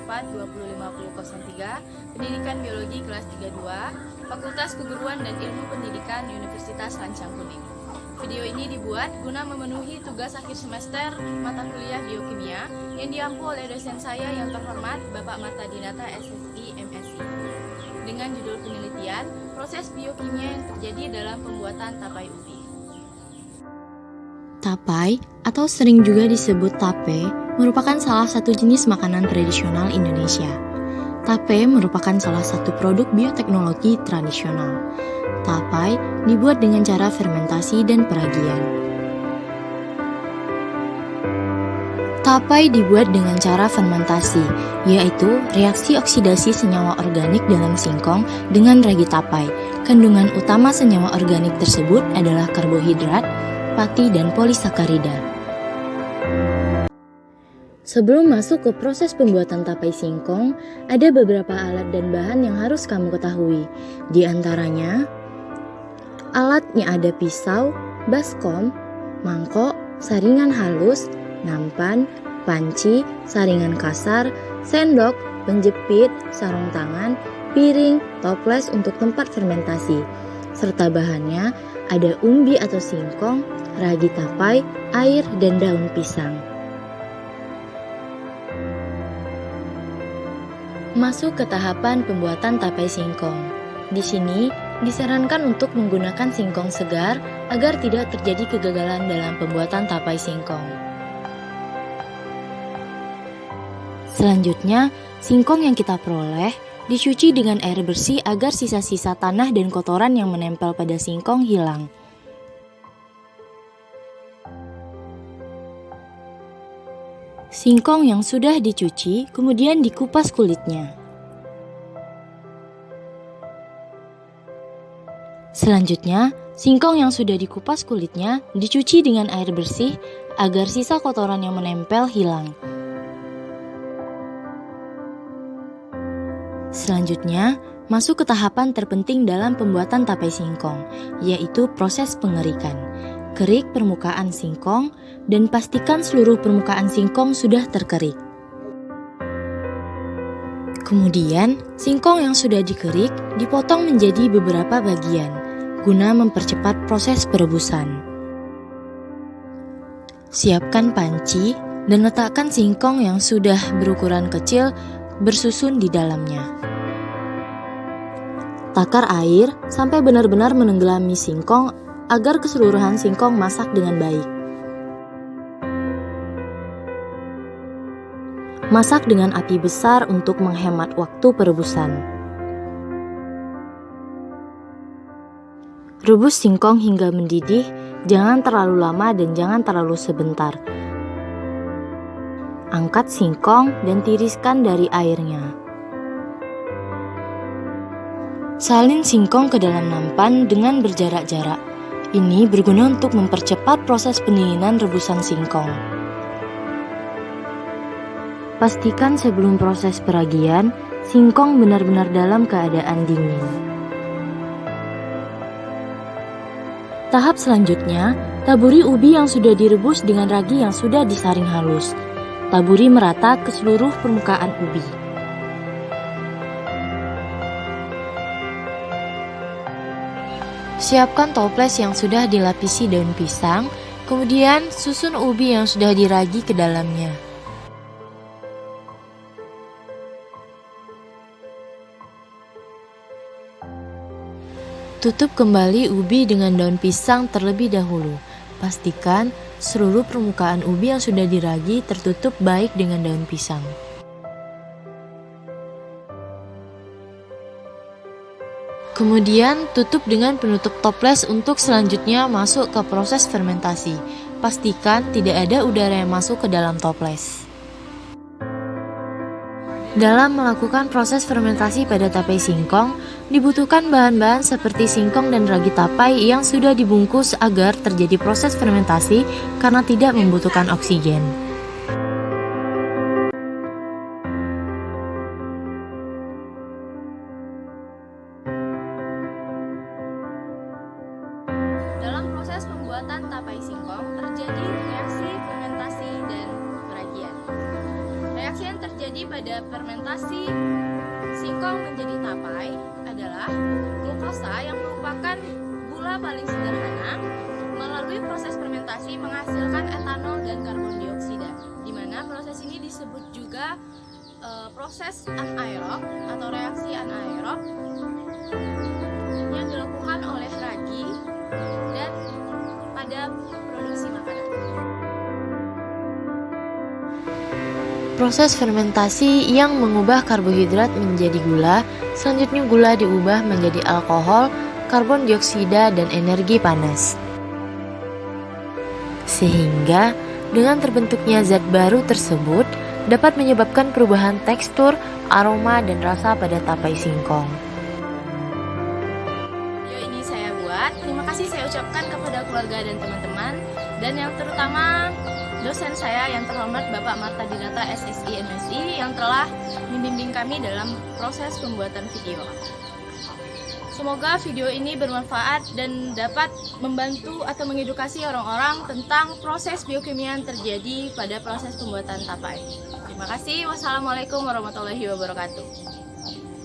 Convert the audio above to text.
205003, Pendidikan Biologi kelas 32, Fakultas Keguruan dan Ilmu Pendidikan Universitas Lancang Kuning. Video ini dibuat guna memenuhi tugas akhir semester mata kuliah Biokimia yang diampu oleh dosen saya yang terhormat Bapak Marta Dinata SSI MSI. Dengan judul penelitian, proses biokimia yang terjadi dalam pembuatan tapai ubi. Tapai, atau sering juga disebut tape, merupakan salah satu jenis makanan tradisional Indonesia. Tape merupakan salah satu produk bioteknologi tradisional. Tapai dibuat dengan cara fermentasi dan peragian. Tapai dibuat dengan cara fermentasi, yaitu reaksi oksidasi senyawa organik dalam singkong dengan ragi tapai. Kandungan utama senyawa organik tersebut adalah karbohidrat, pati, dan polisakarida. Sebelum masuk ke proses pembuatan tapai singkong, ada beberapa alat dan bahan yang harus kamu ketahui. Di antaranya, alatnya ada pisau, baskom, mangkok, saringan halus, nampan, panci, saringan kasar, sendok, penjepit, sarung tangan, piring, toples untuk tempat fermentasi. Serta bahannya ada umbi atau singkong, ragi tapai, air, dan daun pisang. Masuk ke tahapan pembuatan tapai singkong. Di sini disarankan untuk menggunakan singkong segar agar tidak terjadi kegagalan dalam pembuatan tapai singkong. Selanjutnya, singkong yang kita peroleh dicuci dengan air bersih agar sisa-sisa tanah dan kotoran yang menempel pada singkong hilang. Singkong yang sudah dicuci kemudian dikupas kulitnya. Selanjutnya, singkong yang sudah dikupas kulitnya dicuci dengan air bersih agar sisa kotoran yang menempel hilang. Selanjutnya, masuk ke tahapan terpenting dalam pembuatan tapai singkong, yaitu proses pengerikan. Kerik permukaan singkong dan pastikan seluruh permukaan singkong sudah terkerik. Kemudian, singkong yang sudah dikerik dipotong menjadi beberapa bagian guna mempercepat proses perebusan. Siapkan panci dan letakkan singkong yang sudah berukuran kecil bersusun di dalamnya. Takar air sampai benar-benar menenggelami singkong agar keseluruhan singkong masak dengan baik. Masak dengan api besar untuk menghemat waktu perebusan. Rebus singkong hingga mendidih, jangan terlalu lama dan jangan terlalu sebentar. Angkat singkong dan tiriskan dari airnya. Salin singkong ke dalam nampan dengan berjarak-jarak. Ini berguna untuk mempercepat proses pendinginan rebusan singkong. Pastikan sebelum proses peragian, singkong benar-benar dalam keadaan dingin. Tahap selanjutnya, taburi ubi yang sudah direbus dengan ragi yang sudah disaring halus. Taburi merata ke seluruh permukaan ubi. Siapkan toples yang sudah dilapisi daun pisang, kemudian susun ubi yang sudah diragi ke dalamnya. Tutup kembali ubi dengan daun pisang terlebih dahulu. Pastikan seluruh permukaan ubi yang sudah diragi tertutup baik dengan daun pisang. Kemudian tutup dengan penutup toples untuk selanjutnya masuk ke proses fermentasi. Pastikan tidak ada udara yang masuk ke dalam toples. Dalam melakukan proses fermentasi pada tapai singkong, dibutuhkan bahan-bahan seperti singkong dan ragi tapai yang sudah dibungkus agar terjadi proses fermentasi karena tidak membutuhkan oksigen. Dalam proses pembuatan tapai singkong terjadi reaksi fermentasi dan peragian. Reaksi yang terjadi Jadi pada fermentasi singkong menjadi tapai adalah glukosa yang merupakan gula paling sederhana melalui proses fermentasi menghasilkan etanol dan karbon dioksida, di mana proses ini disebut juga proses anaerob atau reaksi anaerob yang dilakukan oleh ragi dan pada produksi makanan. Proses fermentasi yang mengubah karbohidrat menjadi gula, selanjutnya gula diubah menjadi alkohol, karbon dioksida, dan energi panas. Sehingga dengan terbentuknya zat baru tersebut dapat menyebabkan perubahan tekstur, aroma, dan rasa pada tapai singkong. Video ini saya buat. Terima kasih saya ucapkan kepada keluarga dan teman-teman, dan yang terutama dosen saya yang terhormat Bapak Marta Dinata SSI MSI yang telah membimbing kami dalam proses pembuatan video. Semoga video ini bermanfaat dan dapat membantu atau mengedukasi orang-orang tentang proses biokimia yang terjadi pada proses pembuatan tapai. Terima kasih. Wassalamualaikum warahmatullahi wabarakatuh.